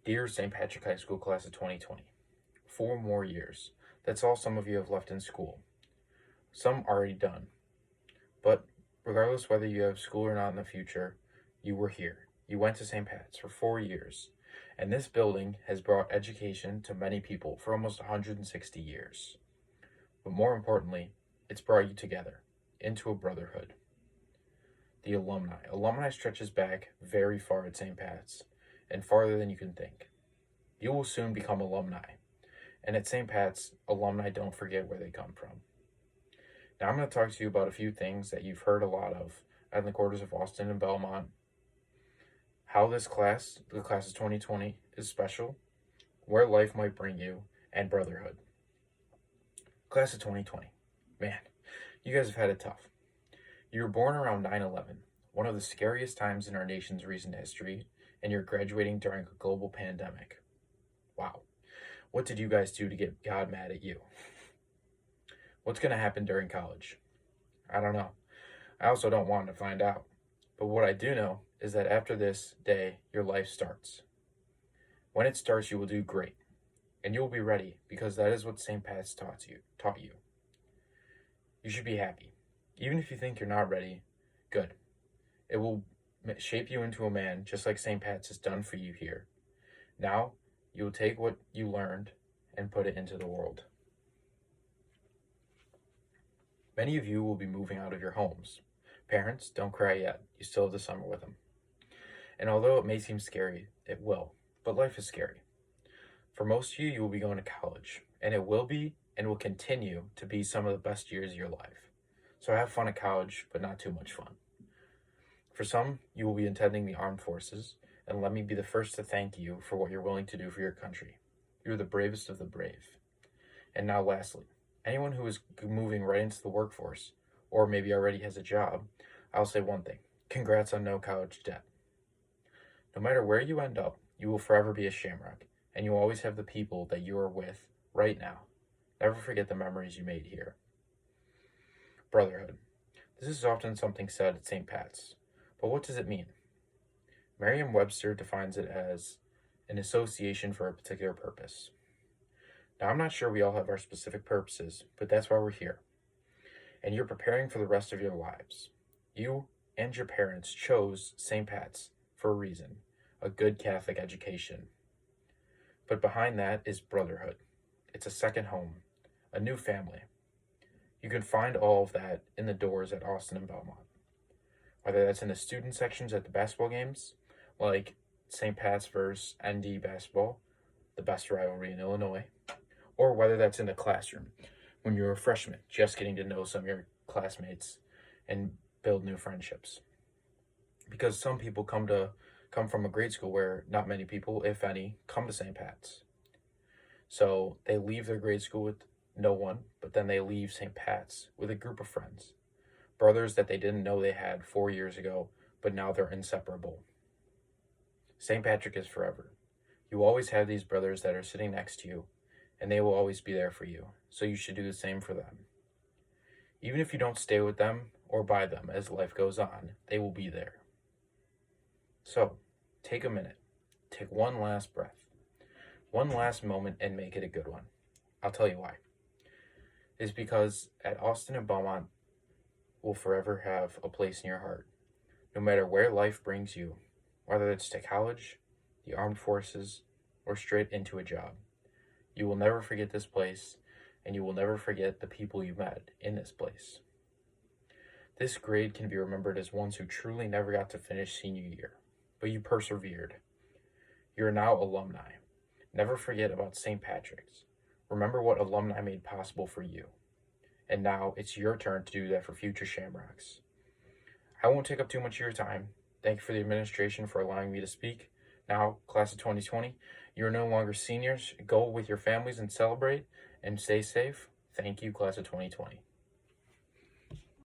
Dear St. Patrick High School class of 2020, 4 more years. That's all some of you have left in school. Some already done. But regardless whether you have school or not in the future, you were here. You went to St. Pat's for 4 years. And this building has brought education to many people for almost 160 years. But more importantly, it's brought you together into a brotherhood. The alumni. Alumni stretches back very far at St. Pat's, and farther than you can think. You will soon become alumni. And at St. Pat's, alumni don't forget where they come from. Now I'm going to talk to you about a few things that you've heard a lot of at the quarters of Austin and Belmont. How this class, the class of 2020, is special, where life might bring you, and brotherhood. Class of 2020. Man, you guys have had it tough. You were born around 9/11, one of the scariest times in our nation's recent history, and you're graduating during a global pandemic. Wow. What did you guys do to get God mad at you? What's going to happen during college? I don't know. I also don't want to find out. But what I do know is that after this day, your life starts. When it starts, you will do great. And you will be ready, because that is what St. Pat's taught you. You should be happy. Even if you think you're not ready, good. It will shape you into a man, just like St. Pat's has done for you here. Now, you will take what you learned and put it into the world. Many of you will be moving out of your homes. Parents, don't cry yet. You still have the summer with them. And although it may seem scary, it will. But life is scary. For most of you, you will be going to college. And it will be and will continue to be some of the best years of your life. So have fun at college, but not too much fun. For some, you will be attending the armed forces, and let me be the first to thank you for what you're willing to do for your country. You're the bravest of the brave. And now lastly, anyone who is moving right into the workforce, or maybe already has a job, I'll say one thing. Congrats on no college debt. No matter where you end up, you will forever be a Shamrock, and you will always have the people that you are with right now. Never forget the memories you made here. Brotherhood. This is often something said at St. Pat's, but what does it mean? Merriam-Webster defines it as an association for a particular purpose. Now, I'm not sure we all have our specific purposes, but that's why we're here. And you're preparing for the rest of your lives. You and your parents chose St. Pat's for a reason, a good Catholic education. But behind that is brotherhood. It's a second home, a new family. You can find all of that in the doors at Austin and Belmont. Whether that's in the student sections at the basketball games, like St. Pat's versus ND basketball, the best rivalry in Illinois, or whether that's in the classroom when you're a freshman, just getting to know some of your classmates and build new friendships. Because some people come from a grade school where not many people, if any, come to St. Pat's. So they leave their grade school with no one, but then they leave St. Pat's with a group of friends. Brothers that they didn't know they had 4 years ago, but now they're inseparable. St. Patrick is forever. You always have these brothers that are sitting next to you, and they will always be there for you, so you should do the same for them. Even if you don't stay with them or by them as life goes on, they will be there. So, take a minute, take one last breath, one last moment, and make it a good one. I'll tell you why. It's because at Austin and Belmont will forever have a place in your heart, no matter where life brings you, whether it's to college, the armed forces, or straight into a job. You will never forget this place, and you will never forget the people you met in this place. This grade can be remembered as ones who truly never got to finish senior year, but you persevered. You are now alumni. Never forget about St. Patrick's. Remember what alumni made possible for you. And now it's your turn to do that for future Shamrocks. I won't take up too much of your time. Thank you for the administration for allowing me to speak. Now, class of 2020, you're no longer seniors. Go with your families and celebrate and stay safe. Thank you, class of 2020.